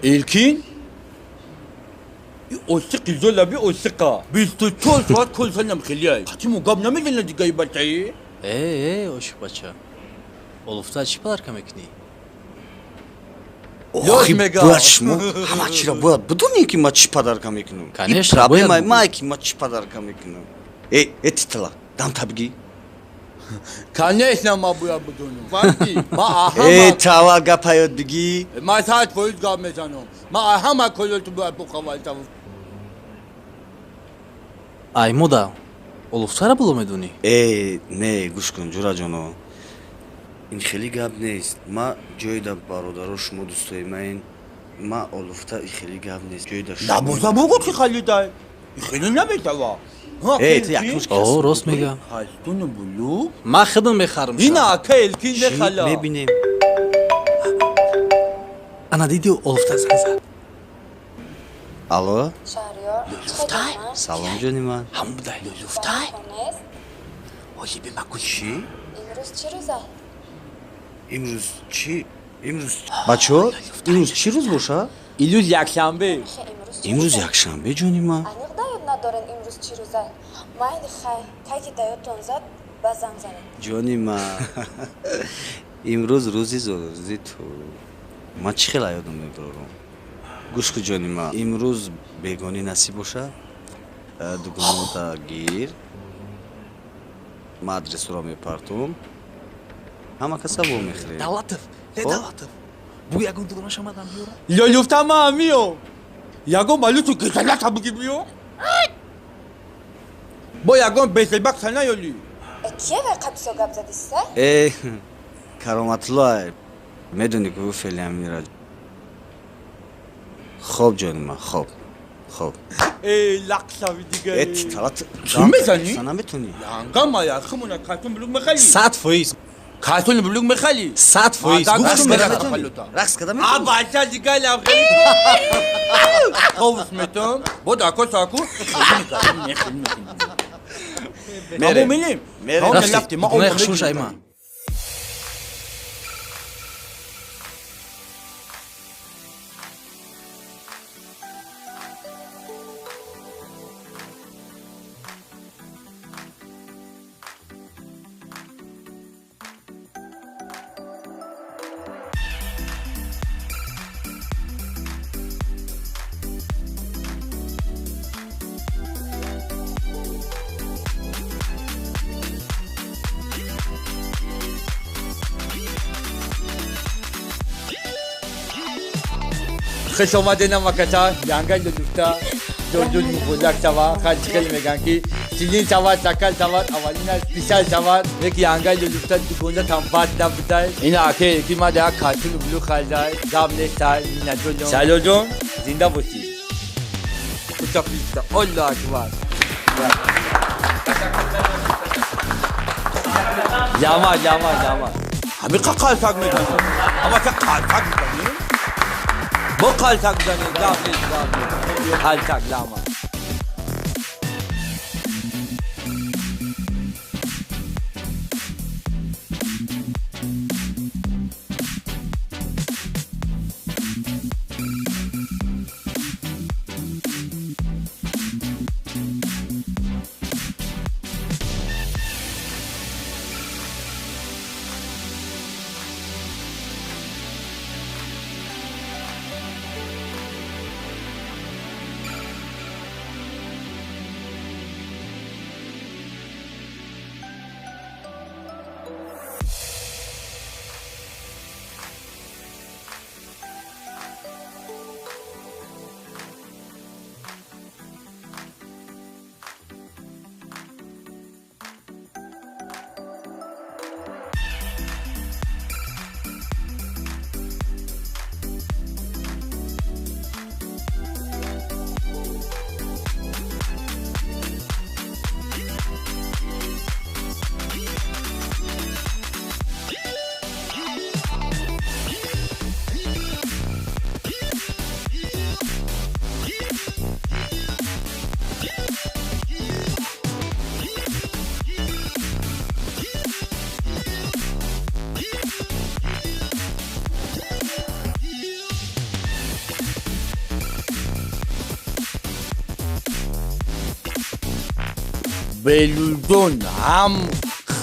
Elkin? Ostik izola bir ostika. Biz de çok saat kol sanam khiliyay. Hatimu gab ne mi diye batayı? osh bacha. Olufta chipalar kamekni. Los mega. Почему? Хамачира бояд будуни ки ма чи падарка мекунам. Конечно, проблема бояд ма ки ма чи падарка мекунам. Этитла, дам табги. Конечно, ma bu ya budunu. Vakti. Ma ahama. Тава гапаёд биги. Ma saat foiz gab mezanom. Ma ahama kololtu bu kaval tavu. Ay moda. Oluftara bulumeduni. Не, гӯш кун ҷураҷоно. ин хеле гап нест. ма ҷойда бародаро шумо дӯстои ман. ма олуфта ин хеле гап нест. ҷойда La boza bu ki khaliday. Khilin ne betava. ти якмуш О, рост мега. Хастун булу. Ма хидм мехарм. Ина ка elkin ne khala. мебинем. Ана диди олуфта занзад. алло, Шаҳриёр, Луфтай? салом ҷони ман. Ҳам будай луфтай. Хонест? Ои бима куч. чӣ? Имрӯз чӣ рӯз аст? имрӯз чӣ? имрӯз бачаҳо, имрӯз чӣ рӯз бошад? İlüz yakshanbe. Хе, имрӯз чӣ имрӯз рӯз аст? якшанбе ҷони ман. Аниқ да ёд надорен имрӯз чӣ рӯз аст? Майли хай, кайки да ёдтон зад, ба занг занед. ҷони ман. имрӯз рӯзи зорӯзи ту. ман чӣ хела ёдам мебарам. гӯш кун ҷони ман. имрӯз бегонӣ насиб бошад. дугонота гир. ман адресро мепартум. ҳама каса во мехӯрем. Давлатов. Хо? Давлатов. Бу ягон дугонош амадам биёра. Lolufta ma amiyo. Yago malutu kesala tabu gibiyo. Bo yagon beselbak sana yolu. Кие вай қабисо гап задиста? кароматулло медони ку феълиам мира. хоб ҷони ман, хоб. хоб. Laksa vidiga. талат Kim mezani? наметонӣ. Yangama ya khumuna katun bulug mekhali. 100%. Katun bulug mekhali. 100%. рақс Гуфтум када мехарам. метонӣ? рақс када метонӣ? Abacha diga la. Hovus metom. Bo da ko saku. Mere. Amo minim. Mere. Amo Расти. lafti ma Гунаҳ хушуш айма. Kış olmadığına vakata yangay lütufta Dördün mukulak sava, kalçıkal meganki Silin sava, sakal sava, avalina pisal sava Ve ki yangay lütufta dükunda tampat da butay İna ake kima da katil bulu khalday Gamle sal, nina jolon Salodon, zinda bosi Kuta pista, Allah akbar Yama Hami kakal sak megan Ama sak kalsak megan Bu kalsak zanı, gamle Kalsak lama بلودون هم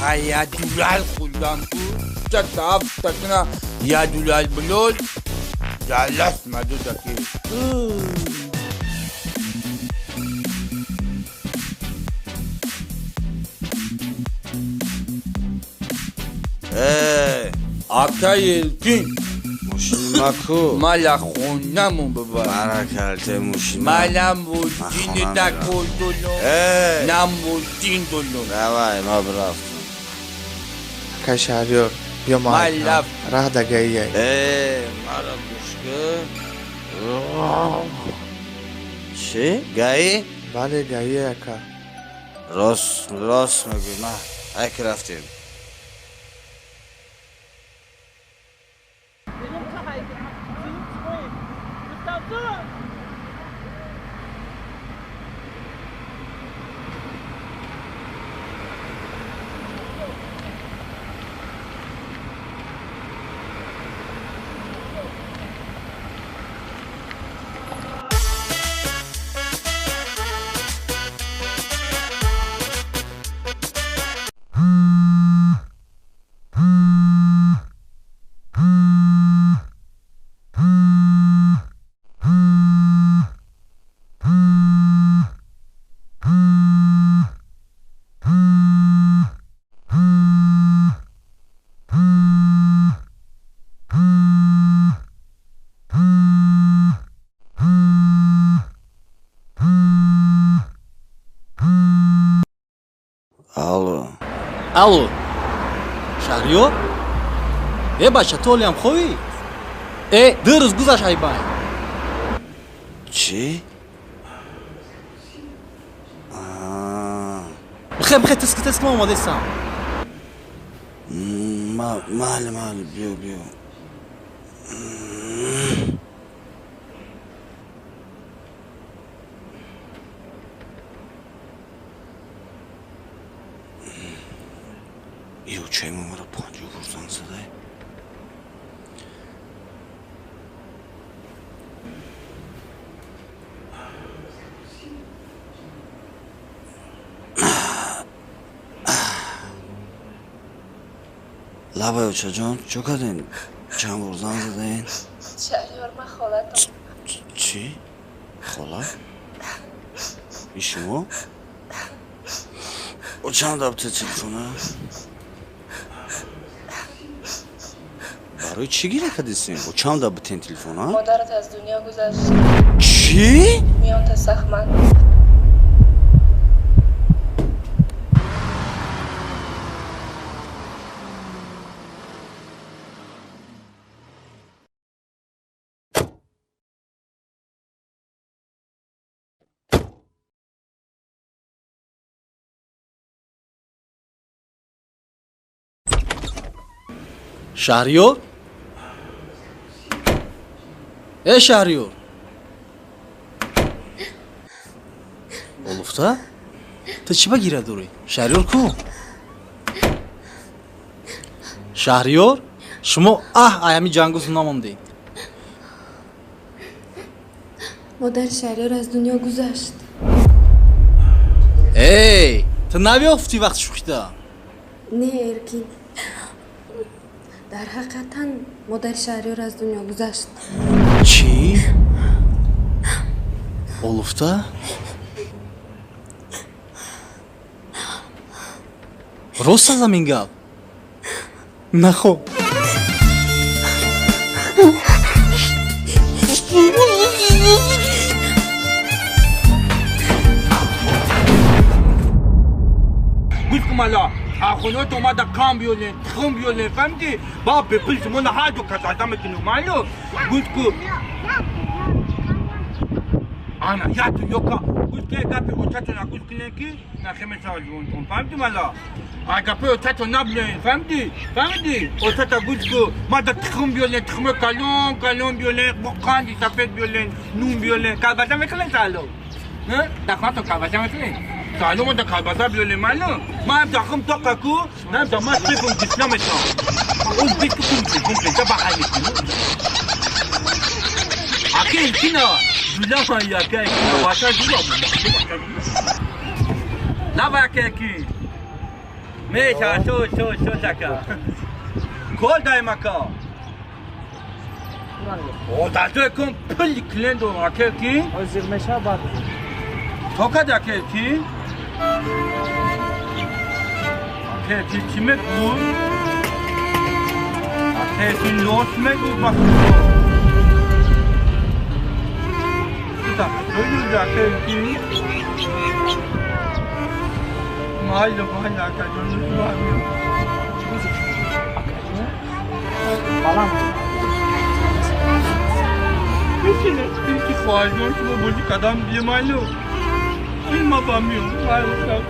خیادولال خودم بود چه تافتتنا یادولال بلول جالست مدو دکی Aka yelkin ماشین کو مالا خونمون ببر برکلته ماشین مالم بودین دکل دلو نم بودین دلو روای ما برفتم که شهریار بیا ما مالف راه دگهی مرا گوشکه چی؟ گایی؟ بله گهی اکا راست میگی نه اک رفتیم Алло. Шахриёр? Бача, толиам хобӣ? ду рӯз гузашт айбай. چی؟ بخیر تسک ما اومده استم. مال بیا یو چای ما مرا 50% زده لبای اوچه جان چو کردین؟ چند برزن زدین؟ شهریار من خالتم چی؟ خاله؟ این شما؟ او چند دبته تلفونه؟ برای چی گیره کردیستین؟ او چند دبته تلفونه؟ مادرت از دنیا گذشت چی؟ میان تا سخمن Шахриёр? Шахриёр. Олуфта? Ты чиба гира дурӣ? Шахриёр ку? Шахриёр? Шумо аями ҷангуз намондед. مادر شهریار از دنیا گذشت ты навёфтӣ вақти шухида? نه ارکین در حقیقتا مادر شهریار از دنیا گذشت چی؟ олуфта? рост аз ҳамин гап? на хуб گوش کن مالا آخونات اومده کام بیولن تخم بیولن فهمدی با بپلس من هر دو کس آدم کنو مالو گوش کن آنا یادتون یوکا گوش که گپی اوچتون گوش کنن کی نخیمه سالون کن فهمدی مالا گپی اوچتون نبلن فهمدی اوچتا گوش کن ما دا تخم بیولن تخم کلون بیولن بقاندی سفید بیولن نون بیولن کلبزه میکنن سالو دخواتو کلبزه میکنن سالو ما دا کلبزه بیولن مالو ما هم دخم توقع کو نم دا ما سیفون جسلامشان اون بیت کن دا بخیلی کنو اکی کنا دولا ما یاکه کنا واسه دولا Lavakeki. Mecha, şu taka. Kol daimaka. O da tu kon pul klendo akeki. Özürmeşe bak. Toka da akeki. Akeki kime bu? Akeki losme bu bak. Tuta, böyle akeki. Mahalle akeki var. Balam. Çünkü faaliyet bu bozuk adam bir mahalle. Ayma bamıyor. Mahalle.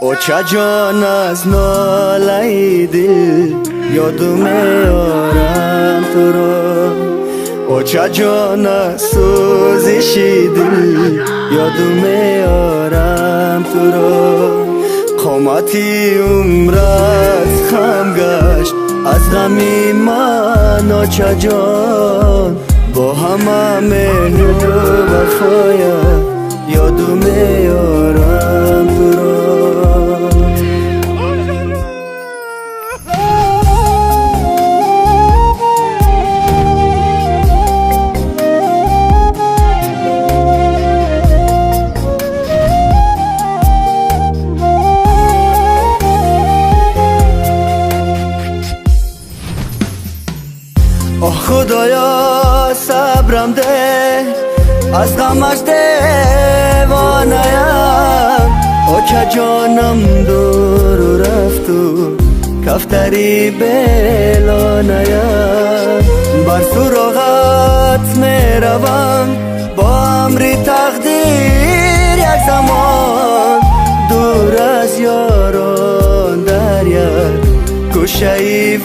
اوچا جان از نالای دل یادم میارم تو رو اوچا جان از سوزش دل یادم میارم تو رو قامتی عمرت خم گشت از غمی من اوچا جان با همه مهر و وفایت یادم میارم تو رو خدایا صبرم ده از غمش دیوانه‌ام اوچا جانم دور رفت و کفتری بلانه‌ام بر سراغت میروم با امر تقدیر یک زمان دور از یاران در یک گوشه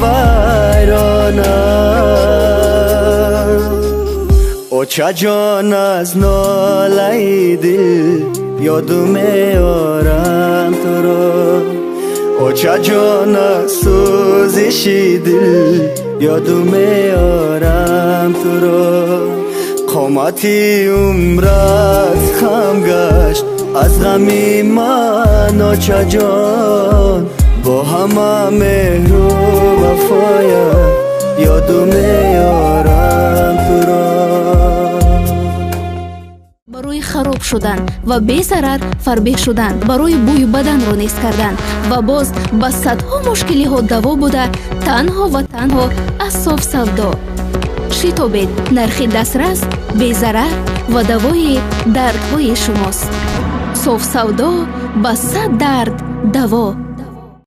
ویرانم اوچا جان از نالای دل یادم میارم تو رو اوچا جان از سوزش دل یادم میارم تو رو قامتی عمرت خم گشت از غمی من اوچا جان با همه مهر و وفایت یادم میارم تو را барои хароб шудан ва безарар фарбеҳ шудан барои бӯю баданро нест кардан ва боз ба садҳо мушкилиҳо даво буда танҳо ва танҳо аз соф савдо шитобед нархи дастрас безарар ва давои дардҳои шумост соф савдо ба 100 дард даво